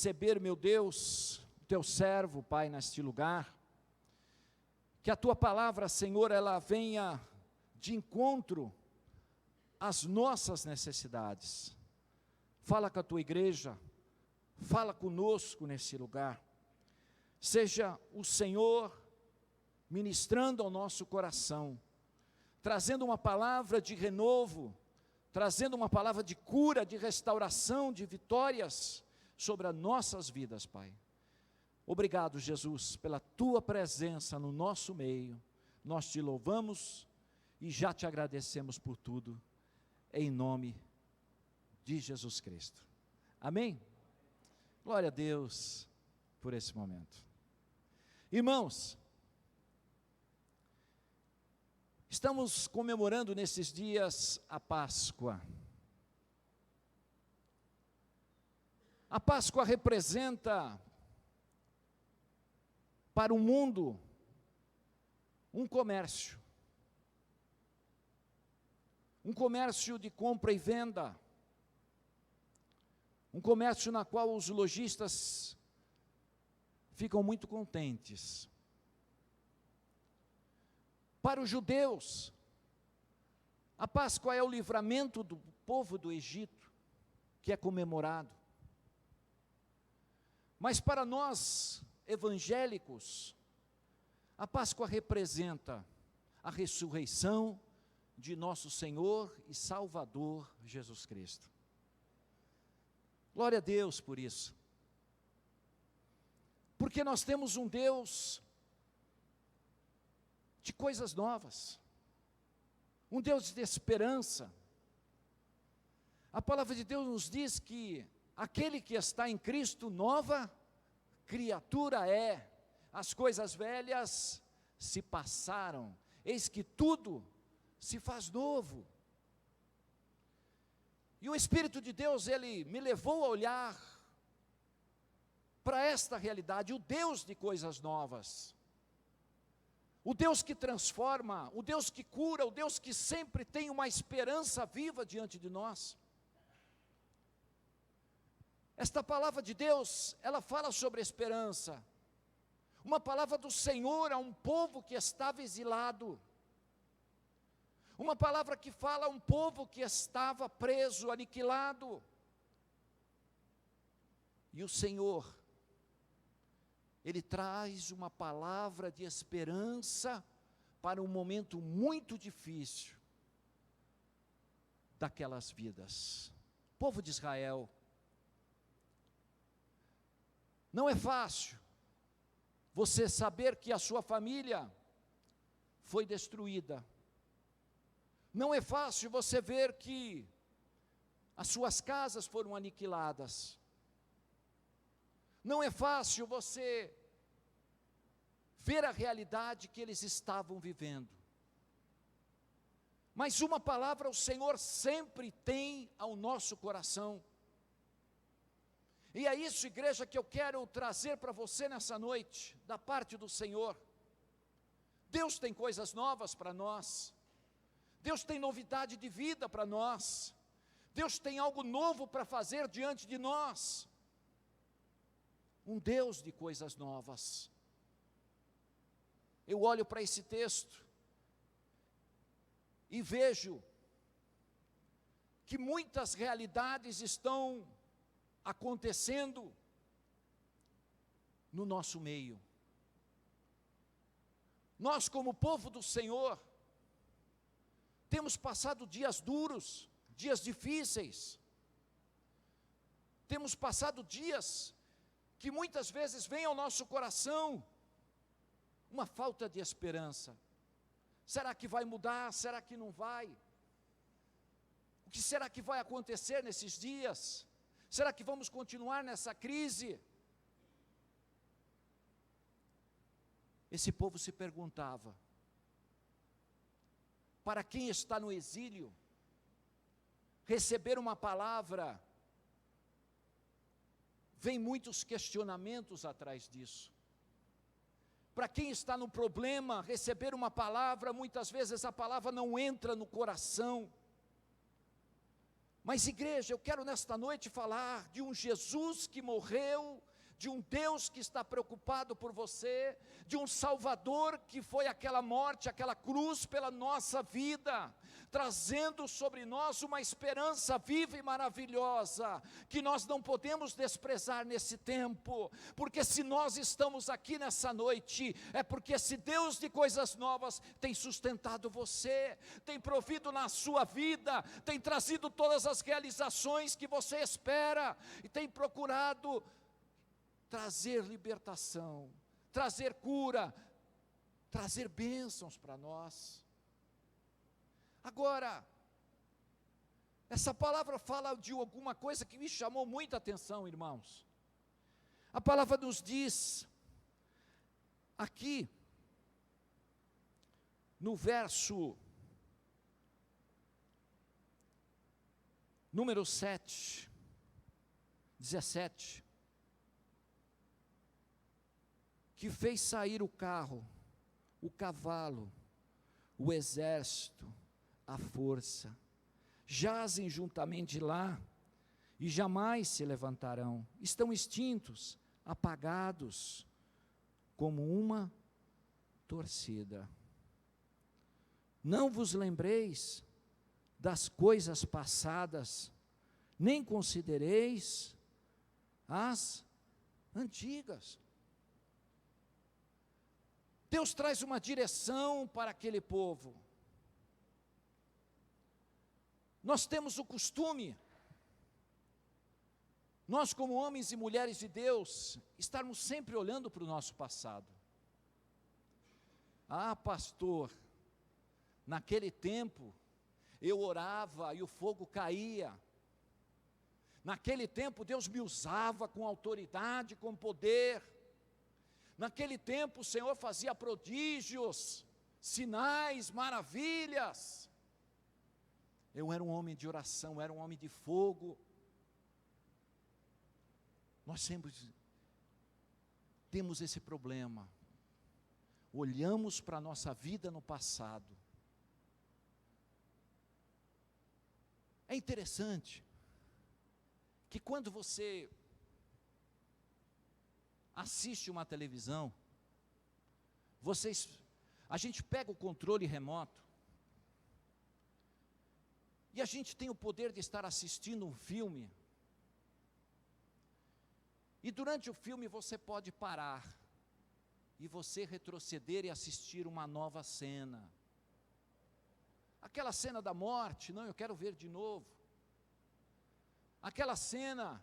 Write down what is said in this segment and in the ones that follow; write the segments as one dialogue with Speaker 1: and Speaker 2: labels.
Speaker 1: receber, meu Deus, o teu servo, Pai, neste lugar. Que a tua palavra, Senhor, ela venha de encontro às nossas necessidades. Fala com a tua igreja, fala conosco nesse lugar. Seja o Senhor ministrando ao nosso coração, trazendo uma palavra de renovo, trazendo uma palavra de cura, de restauração, de vitórias sobre as nossas vidas, Pai. Obrigado, Jesus, pela tua presença no nosso meio. Nós te louvamos e já te agradecemos por tudo, em nome de Jesus Cristo. Amém? Glória a Deus por esse momento. Irmãos, estamos comemorando nesses dias a Páscoa. A Páscoa representa para o mundo um comércio de compra e venda, um comércio na qual os lojistas ficam muito contentes. Para os judeus, a Páscoa é o livramento do povo do Egito, que é comemorado. Mas para nós, evangélicos, a Páscoa representa a ressurreição de nosso Senhor e Salvador Jesus Cristo. Glória a Deus por isso. Porque nós temos um Deus de coisas novas, um Deus de esperança. A palavra de Deus nos diz que aquele que está em Cristo, nova criatura é, as coisas velhas se passaram, eis que tudo se faz novo. E o Espírito de Deus, ele me levou a olhar para esta realidade, o Deus de coisas novas, o Deus que transforma, o Deus que cura, o Deus que sempre tem uma esperança viva diante de nós. Esta palavra de Deus, ela fala sobre esperança, uma palavra do Senhor a um povo que estava exilado, uma palavra que fala a um povo que estava preso, aniquilado, e o Senhor, Ele traz uma palavra de esperança para um momento muito difícil daquelas vidas. O povo de Israel, não é fácil você saber que a sua família foi destruída. Não é fácil você ver que as suas casas foram aniquiladas. Não é fácil você ver a realidade que eles estavam vivendo. Mas uma palavra o Senhor sempre tem ao nosso coração. E é isso, igreja, que eu quero trazer para você nessa noite, da parte do Senhor. Deus tem coisas novas para nós. Deus tem novidade de vida para nós. Deus tem algo novo para fazer diante de nós. Um Deus de coisas novas. Eu olho para esse texto e vejo que muitas realidades estão acontecendo no nosso meio. Nós, como povo do Senhor, temos passado dias duros, dias difíceis. Temos passado dias que muitas vezes vem ao nosso coração uma falta de esperança. Será que vai mudar? Será que não vai? O que será que vai acontecer nesses dias? Será que vamos continuar nessa crise? Esse povo se perguntava. Para quem está no exílio, receber uma palavra, vem muitos questionamentos atrás disso. Para quem está no problema, receber uma palavra, muitas vezes a palavra não entra no coração. Mas igreja, eu quero nesta noite falar de um Jesus que morreu, de um Deus que está preocupado por você, de um Salvador que foi aquela morte, aquela cruz pela nossa vida, trazendo sobre nós uma esperança viva e maravilhosa, que nós não podemos desprezar nesse tempo, porque se nós estamos aqui nessa noite, é porque esse Deus de coisas novas tem sustentado você, tem provido na sua vida, tem trazido todas as realizações que você espera, e tem procurado trazer libertação, trazer cura, trazer bênçãos para nós. Agora, essa palavra fala de alguma coisa que me chamou muita atenção, irmãos. A palavra nos diz, aqui, no verso número 7, 17, que fez sair o carro, o cavalo, o exército, a força, jazem juntamente lá, e jamais se levantarão, estão extintos, apagados, como uma torcida. Não vos lembreis das coisas passadas, nem considereis as antigas. Deus traz uma direção para aquele povo. Nós temos o costume, nós como homens e mulheres de Deus, estarmos sempre olhando para o nosso passado. Ah, pastor, naquele tempo, eu orava e o fogo caía. Naquele tempo, Deus me usava com autoridade, com poder. Naquele tempo o Senhor fazia prodígios, sinais, maravilhas. Eu era um homem de oração, era um homem de fogo. Nós sempre temos esse problema. Olhamos para a nossa vida no passado. É interessante que quando você assiste uma televisão, a gente pega o controle remoto, e a gente tem o poder de estar assistindo um filme, e durante o filme você pode parar, e você retroceder e assistir uma nova cena. Aquela cena da morte, não, eu quero ver de novo. Aquela cena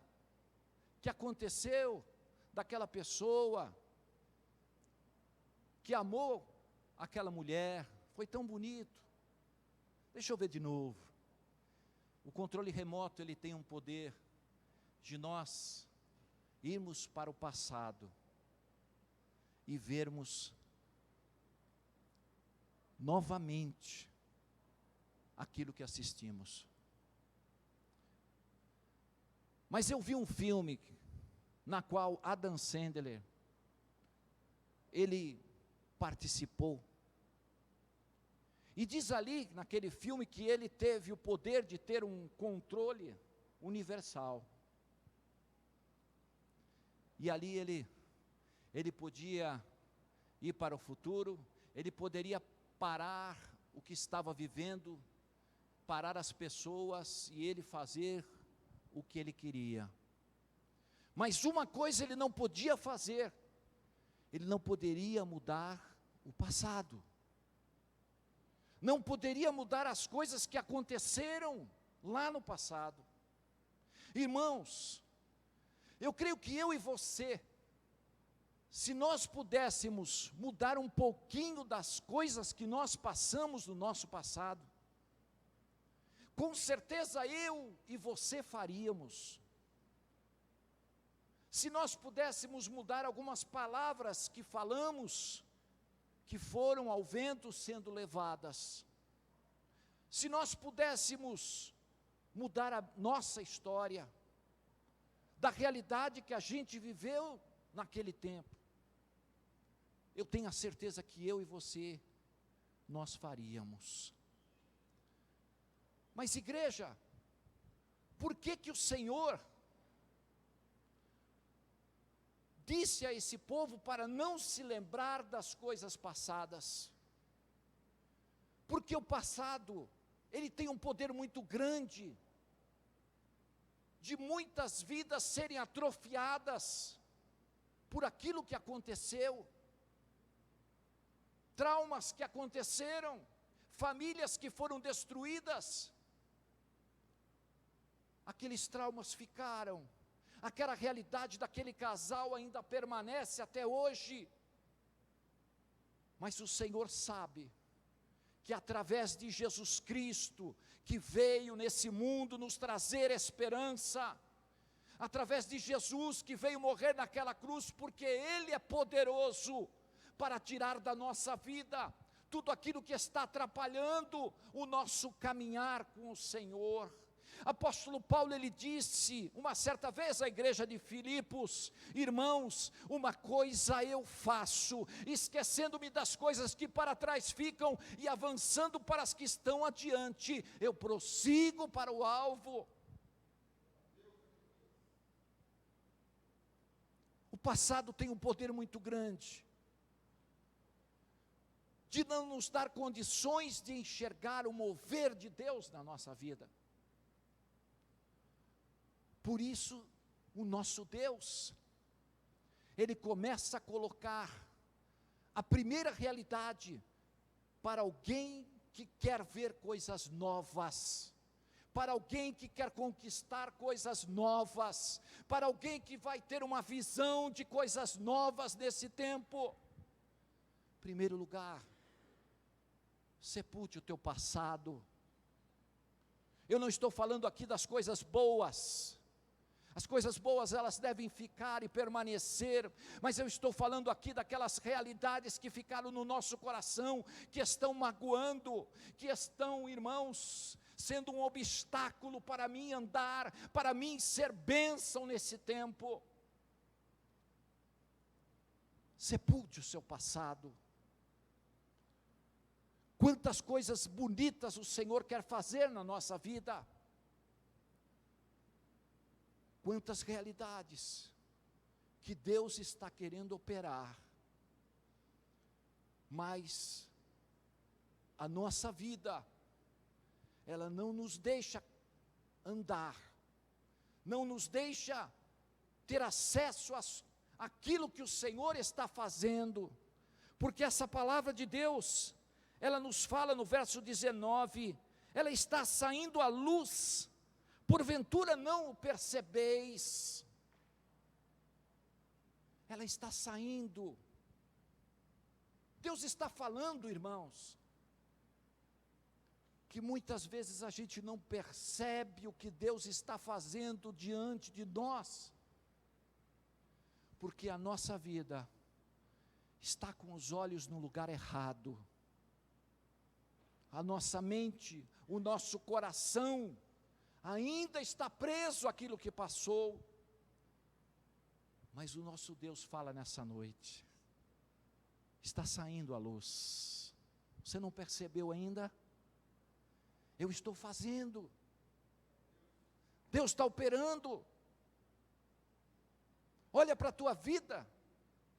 Speaker 1: que aconteceu, daquela pessoa que amou aquela mulher, foi tão bonito, deixa eu ver de novo. O controle remoto, ele tem um poder de nós irmos para o passado e vermos novamente aquilo que assistimos. Mas eu vi um filme na qual Adam Sandler, ele participou, e diz ali, naquele filme, que ele teve o poder de ter um controle universal, e ali ele podia ir para o futuro, ele poderia parar o que estava vivendo, parar as pessoas, e ele fazer o que ele queria. Mas uma coisa ele não podia fazer, ele não poderia mudar o passado, não poderia mudar as coisas que aconteceram lá no passado. Irmãos, eu creio que eu e você, se nós pudéssemos mudar um pouquinho das coisas que nós passamos no nosso passado, com certeza eu e você faríamos. Se nós pudéssemos mudar algumas palavras que falamos, que foram ao vento sendo levadas, se nós pudéssemos mudar a nossa história, da realidade que a gente viveu naquele tempo, eu tenho a certeza que eu e você, nós faríamos. Mas igreja, Por que que o Senhor disse a esse povo para não se lembrar das coisas passadas? Porque o passado, ele tem um poder muito grande, de muitas vidas serem atrofiadas, por aquilo que aconteceu, traumas que aconteceram, famílias que foram destruídas, aqueles traumas ficaram, aquela realidade daquele casal ainda permanece até hoje, mas o Senhor sabe, que através de Jesus Cristo, que veio nesse mundo nos trazer esperança, através de Jesus que veio morrer naquela cruz, porque Ele é poderoso para tirar da nossa vida tudo aquilo que está atrapalhando o nosso caminhar com o Senhor. Apóstolo Paulo, ele disse uma certa vez à igreja de Filipos: irmãos, uma coisa eu faço, esquecendo-me das coisas que para trás ficam e avançando para as que estão adiante, eu prossigo para o alvo. O passado tem um poder muito grande, de não nos dar condições de enxergar o mover de Deus na nossa vida. Por isso, o nosso Deus, Ele começa a colocar a primeira realidade para alguém que quer ver coisas novas, para alguém que quer conquistar coisas novas, para alguém que vai ter uma visão de coisas novas nesse tempo. Em primeiro lugar, sepulte o teu passado. Eu não estou falando aqui das coisas boas. As coisas boas, elas devem ficar e permanecer, mas eu estou falando aqui daquelas realidades que ficaram no nosso coração, que estão magoando, que estão, irmãos, sendo um obstáculo para mim andar, para mim ser bênção nesse tempo. Sepulte o seu passado. Quantas coisas bonitas o Senhor quer fazer na nossa vida. Quantas realidades que Deus está querendo operar, mas a nossa vida, ela não nos deixa andar, não nos deixa ter acesso àquilo que o Senhor está fazendo, porque essa palavra de Deus, ela nos fala no verso 19, ela está saindo à luz, porventura não o percebeis. Ela está saindo. Deus está falando, irmãos, que muitas vezes a gente não percebe o que Deus está fazendo diante de nós, porque a nossa vida está com os olhos no lugar errado. A nossa mente, o nosso coração, ainda está preso àquilo que passou, mas o nosso Deus fala nessa noite, está saindo a luz, você não percebeu ainda? Eu estou fazendo, Deus está operando. Olha para a tua vida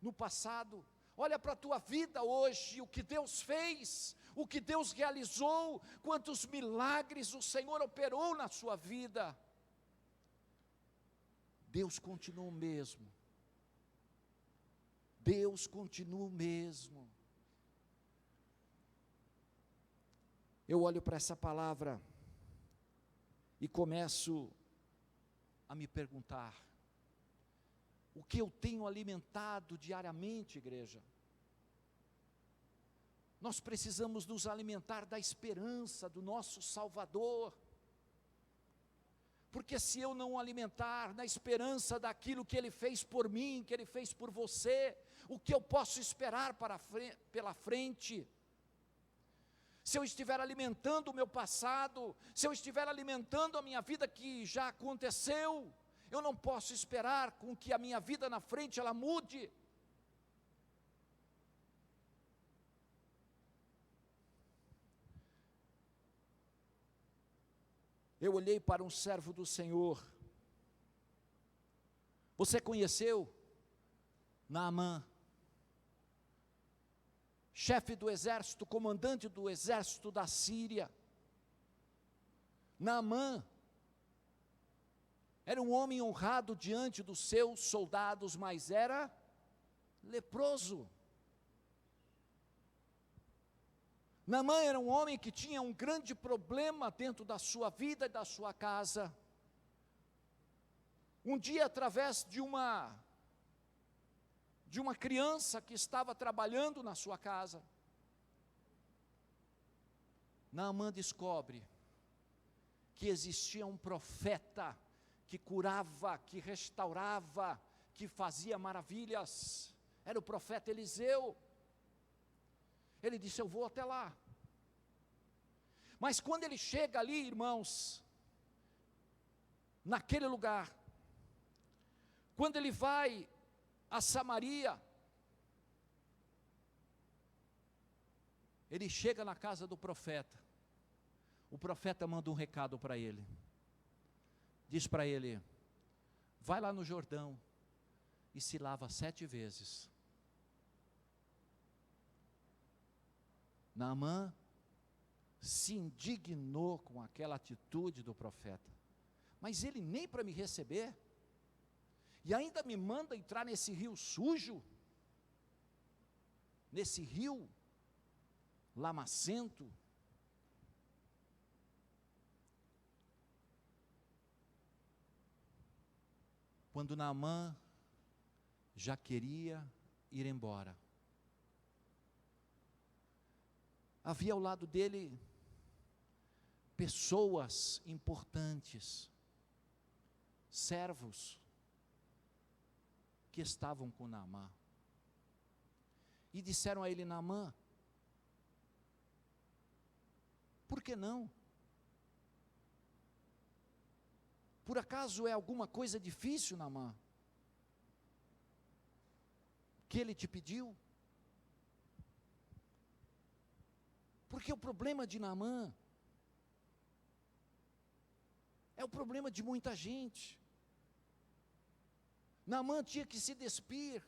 Speaker 1: no passado, olha para a tua vida hoje, o que Deus fez, o que Deus realizou, quantos milagres o Senhor operou na sua vida. Deus continua o mesmo. Deus continua o mesmo. Eu olho para essa palavra e começo a me perguntar: o que eu tenho alimentado diariamente, igreja? Nós precisamos nos alimentar da esperança do nosso Salvador, porque se eu não alimentar na esperança daquilo que Ele fez por mim, que Ele fez por você, o que eu posso esperar pela frente? Se eu estiver alimentando o meu passado, se eu estiver alimentando a minha vida que já aconteceu, eu não posso esperar com que a minha vida na frente ela mude. eu olhei para um servo do Senhor. Você conheceu Naamã, chefe do exército, comandante do exército da Síria. Naamã era um homem honrado diante dos seus soldados, mas era leproso. Naamã era um homem que tinha um grande problema dentro da sua vida e da sua casa. Um dia, através de uma criança que estava trabalhando na sua casa, Naamã descobre que existia um profeta que curava, que restaurava, que fazia maravilhas. Era o profeta Eliseu. Ele disse: eu vou até lá. Mas quando ele chega ali, irmãos, naquele lugar, quando ele vai a Samaria, ele chega na casa do profeta. O profeta manda um recado para ele. Diz para ele: vai lá no Jordão e se lava 7 vezes. Naamã se indignou com aquela atitude do profeta. Mas ele nem para me receber, e ainda me manda entrar nesse rio sujo, nesse rio lamacento. Quando Naamã já queria ir embora, havia ao lado dele pessoas importantes, servos, que estavam com Naamã, e disseram a ele: Naamã, por que não? Por acaso é alguma coisa difícil, Naamã, que ele te pediu? Porque o problema de Naamã é o problema de muita gente. Naamã tinha que se despir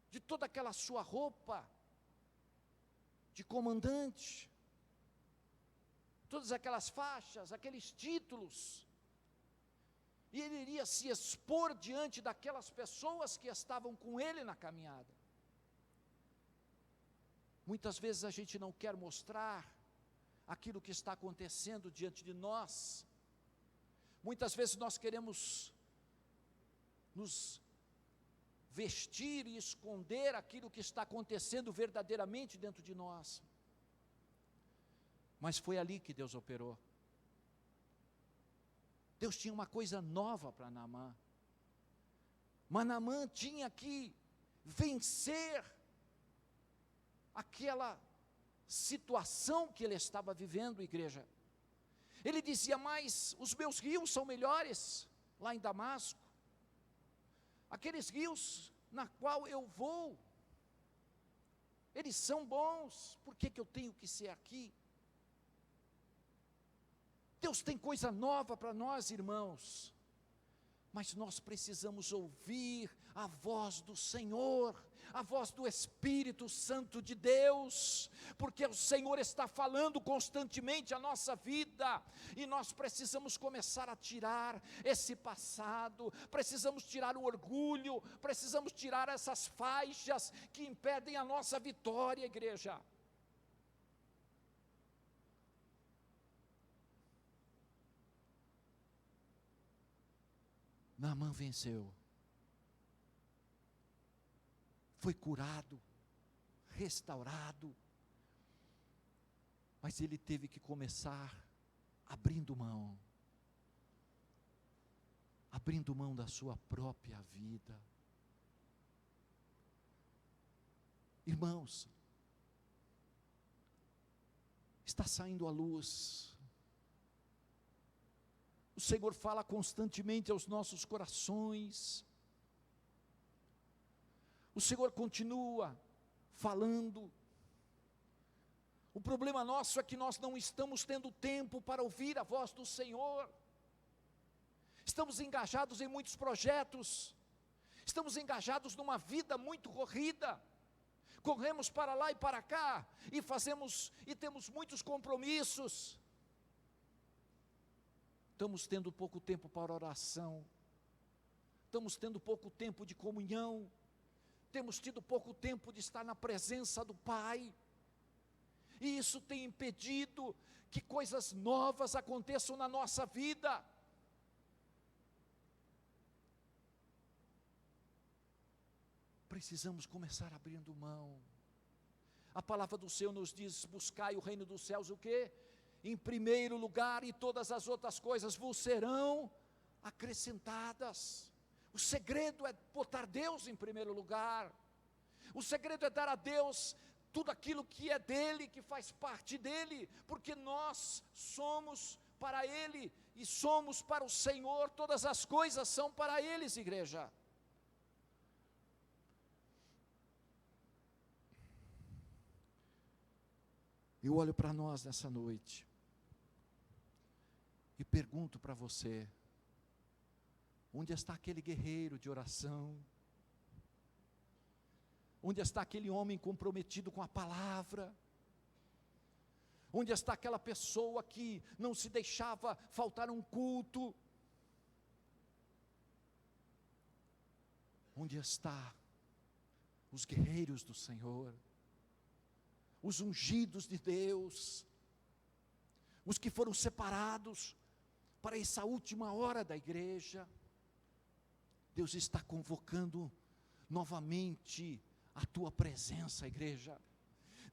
Speaker 1: de toda aquela sua roupa de comandante, todas aquelas faixas, aqueles títulos, e ele iria se expor diante daquelas pessoas que estavam com ele na caminhada. Muitas vezes a gente não quer mostrar aquilo que está acontecendo diante de nós. Muitas vezes nós queremos nos vestir e esconder aquilo que está acontecendo verdadeiramente dentro de nós. Mas foi ali que Deus operou. Deus tinha uma coisa nova para Naamã. Mas Naamã tinha que vencer aquela situação que ele estava vivendo, igreja. Ele dizia: mas os meus rios são melhores lá em Damasco. Aqueles rios na qual eu vou, eles são bons. Por que eu tenho que ser aqui? Deus tem coisa nova para nós, irmãos, mas nós precisamos ouvir a voz do Senhor, a voz do Espírito Santo de Deus, porque o Senhor está falando constantemente a nossa vida, e nós precisamos começar a tirar esse passado, precisamos tirar o orgulho, precisamos tirar essas faixas que impedem a nossa vitória, igreja. Naamã venceu, foi curado, restaurado, mas ele teve que começar abrindo mão da sua própria vida. Irmãos, está saindo a luz. O Senhor fala constantemente aos nossos corações. O Senhor continua falando. O problema nosso é que nós não estamos tendo tempo para ouvir a voz do Senhor. estamos engajados em muitos projetos, estamos engajados numa vida muito corrida, corremos para lá e para cá, e temos muitos compromissos, estamos tendo pouco tempo para oração, estamos tendo pouco tempo de comunhão, temos tido pouco tempo de estar na presença do Pai, e isso tem impedido que coisas novas aconteçam na nossa vida. Precisamos começar abrindo mão. A palavra do Senhor nos diz: buscai o reino dos céus, o quê? Em primeiro lugar, e todas as outras coisas vos serão acrescentadas. O segredo é botar Deus em primeiro lugar. O segredo é dar a Deus tudo aquilo que é dele, que faz parte dele, porque nós somos para ele e somos para o Senhor, todas as coisas são para eles, igreja. Eu olho para nós nessa noite e pergunto para você: onde está aquele guerreiro de oração? Onde está aquele homem comprometido com a palavra? Onde está aquela pessoa que não se deixava faltar um culto? Onde está os guerreiros do Senhor? Os ungidos de Deus? Os que foram separados para essa última hora da igreja? Deus está convocando novamente a tua presença, igreja.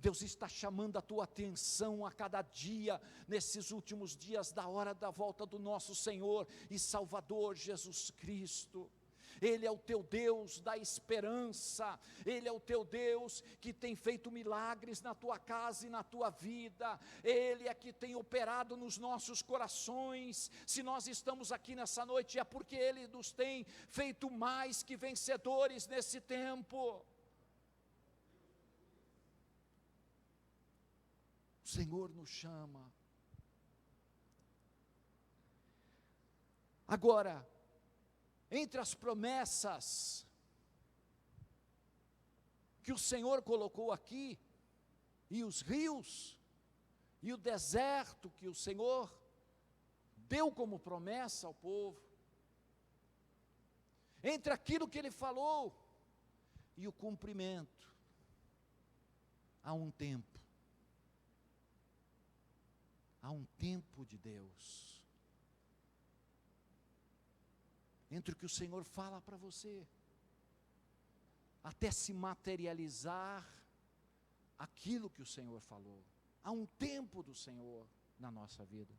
Speaker 1: Deus está chamando a tua atenção a cada dia, nesses últimos dias da hora da volta do nosso Senhor e Salvador Jesus Cristo. Ele é o teu Deus da esperança, Ele é o teu Deus que tem feito milagres na tua casa e na tua vida, Ele é que tem operado nos nossos corações. Se nós estamos aqui nessa noite é porque Ele nos tem feito mais que vencedores nesse tempo. O Senhor nos chama. Agora, entre as promessas que o Senhor colocou aqui, e os rios, e o deserto que o Senhor deu como promessa ao povo, entre aquilo que Ele falou e o cumprimento, há um tempo de Deus, entre o que o Senhor fala para você, até se materializar aquilo que o Senhor falou. Há um tempo do Senhor na nossa vida.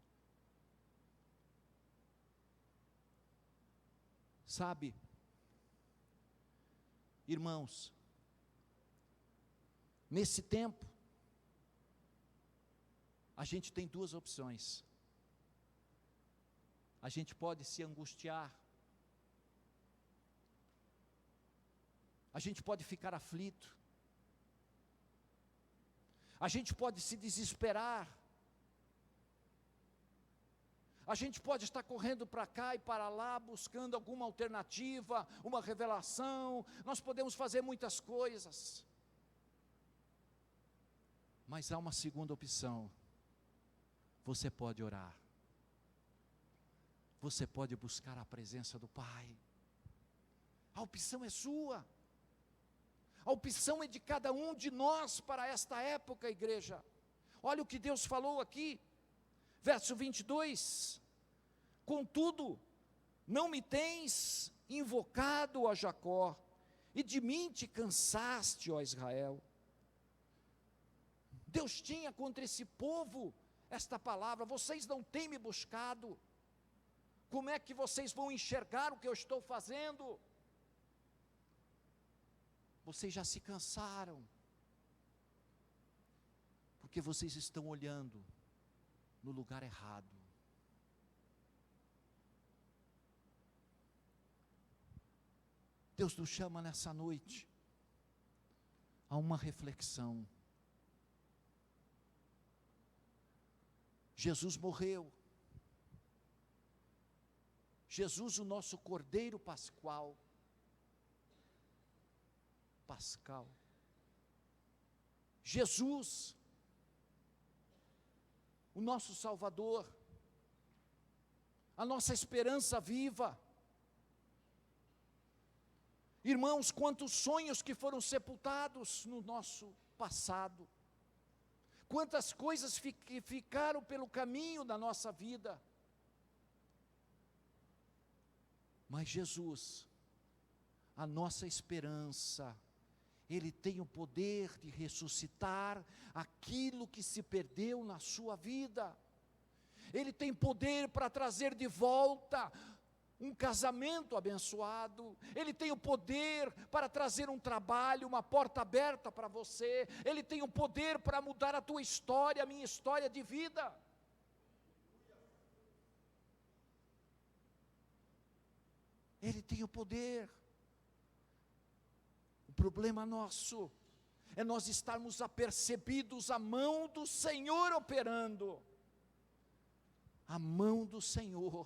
Speaker 1: Sabe, irmãos, nesse tempo, a gente tem duas opções. A gente pode se angustiar, a gente pode ficar aflito, a gente pode se desesperar, a gente pode estar correndo para cá e para lá, buscando alguma alternativa, uma revelação. Nós podemos fazer muitas coisas, mas há uma segunda opção. Você pode orar, você pode buscar a presença do Pai. A opção é sua, a opção é de cada um de nós para esta época, igreja. Olha o que Deus falou aqui, verso 22, contudo, não me tens invocado, ó Jacó, e de mim te cansaste, ó Israel. Deus tinha contra esse povo esta palavra: vocês não têm me buscado, como é que vocês vão enxergar o que eu estou fazendo? Vocês já se cansaram, porque vocês estão olhando no lugar errado. Deus nos chama nessa noite a uma reflexão. Jesus morreu, Jesus, o nosso Cordeiro Pascal. Jesus, o nosso Salvador, a nossa esperança viva. Irmãos, quantos sonhos que foram sepultados no nosso passado, quantas coisas que ficaram pelo caminho da nossa vida. Mas Jesus, a nossa esperança, Ele tem o poder de ressuscitar aquilo que se perdeu na sua vida. Ele tem poder para trazer de volta um casamento abençoado. Ele tem o poder para trazer um trabalho, uma porta aberta para você. Ele tem o poder para mudar a tua história, a minha história de vida. Ele tem o poder. O problema nosso é nós estarmos apercebidos a mão do Senhor operando. A mão do Senhor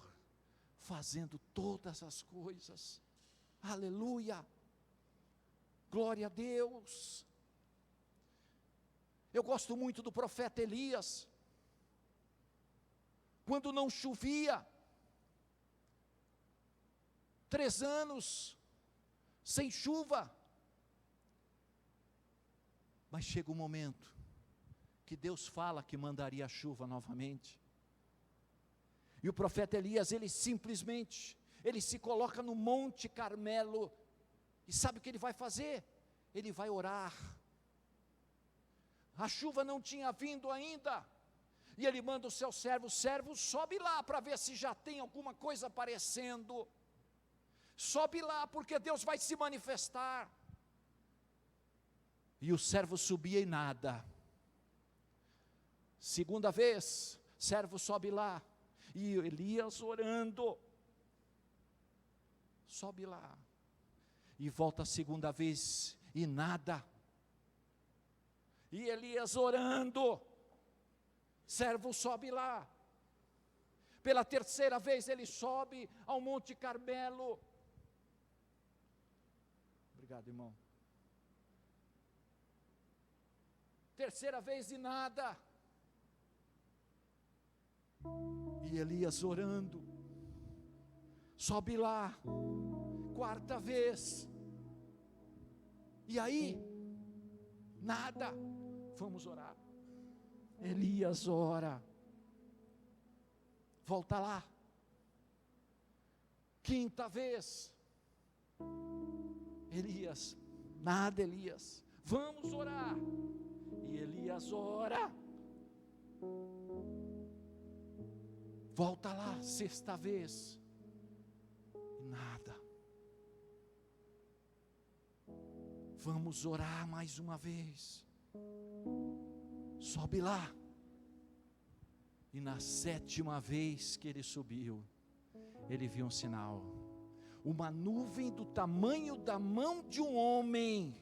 Speaker 1: fazendo todas as coisas. Aleluia. Glória a Deus. Eu gosto muito do profeta Elias. Quando não chovia, 3 anos sem chuva, mas chega um momento que Deus fala que mandaria a chuva novamente, e o profeta Elias, ele se coloca no Monte Carmelo, e sabe o que ele vai fazer? Ele vai orar. A chuva não tinha vindo ainda, e ele manda o seu servo, sobe lá para ver se já tem alguma coisa aparecendo. Sobe lá, porque Deus vai se manifestar. E o servo subia e nada. Segunda vez, servo sobe lá, e Elias orando, sobe lá, e volta a segunda vez, e nada. E Elias orando, servo sobe lá. Pela terceira vez ele sobe ao Monte Carmelo. Obrigado, irmão. Terceira vez e nada. E Elias orando, sobe lá, quarta vez, e aí, nada. Vamos orar. Elias ora, volta lá, quinta vez, Elias, nada. Elias, vamos orar. E Elias ora, volta lá, sexta vez, nada. Vamos orar mais uma vez. Sobe lá. E na sétima vez que ele subiu, ele viu um sinal. Uma nuvem do tamanho da mão de um homem,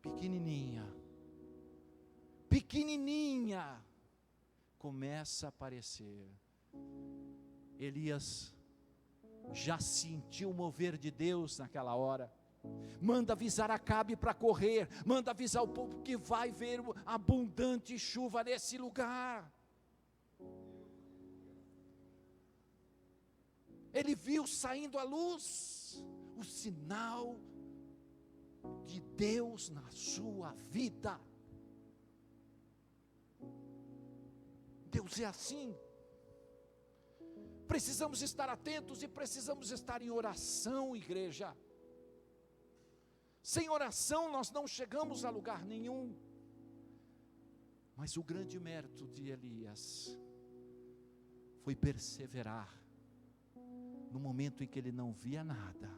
Speaker 1: pequenininha, começa a aparecer. Elias já sentiu o mover de Deus naquela hora. Manda avisar Acabe para correr, manda avisar o povo que vai ver abundante chuva nesse lugar. Ele viu saindo a luz, o sinal de Deus na sua vida. Deus é assim. Precisamos estar atentos e precisamos estar em oração, igreja. Sem oração nós não chegamos a lugar nenhum. Mas o grande mérito de Elias foi perseverar no momento em que ele não via nada.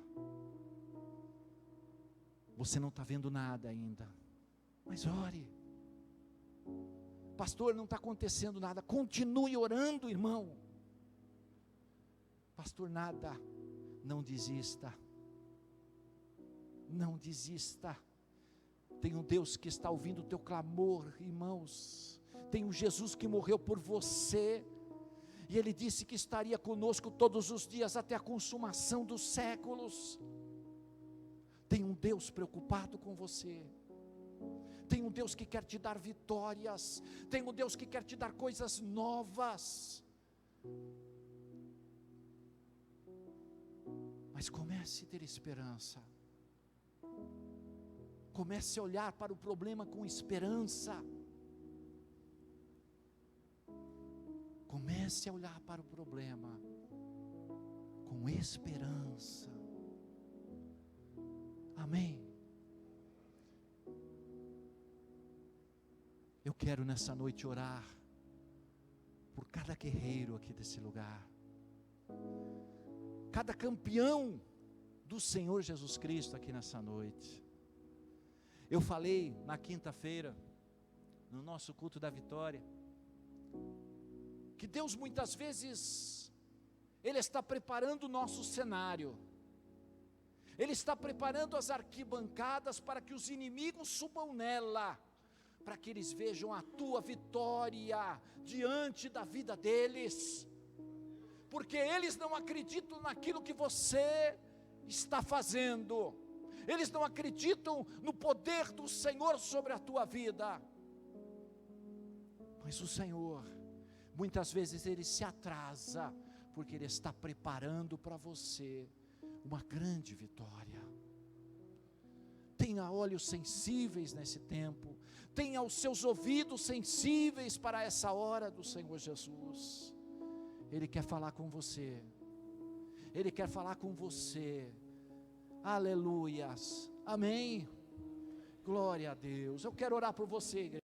Speaker 1: Você não está vendo nada ainda, mas ore. Pastor, não está acontecendo nada. Continue orando, irmão. Pastor, nada. Não desista. Não desista. Tem um Deus que está ouvindo o teu clamor, irmãos. Tem um Jesus que morreu por você. e Ele disse que estaria conosco todos os dias até a consumação dos séculos. Tem um Deus preocupado com você, tem um Deus que quer te dar vitórias, tem um Deus que quer te dar coisas novas. Mas comece a ter esperança, comece a olhar para o problema com esperança, comece a olhar para o problema com esperança, amém? Eu quero nessa noite orar por cada guerreiro aqui desse lugar, cada campeão do Senhor Jesus Cristo aqui nessa noite. Eu falei na quinta-feira, no nosso culto da vitória, que Deus muitas vezes, Ele está preparando o nosso cenário, Ele está preparando as arquibancadas para que os inimigos subam nela, para que eles vejam a tua vitória diante da vida deles, porque eles não acreditam naquilo que você está fazendo, eles não acreditam no poder do Senhor sobre a tua vida, mas o Senhor, muitas vezes Ele se atrasa, porque Ele está preparando para você uma grande vitória. Tenha olhos sensíveis nesse tempo, tenha os seus ouvidos sensíveis para essa hora do Senhor Jesus. Ele quer falar com você, Ele quer falar com você, aleluias, amém, glória a Deus. Eu quero orar por você, igreja.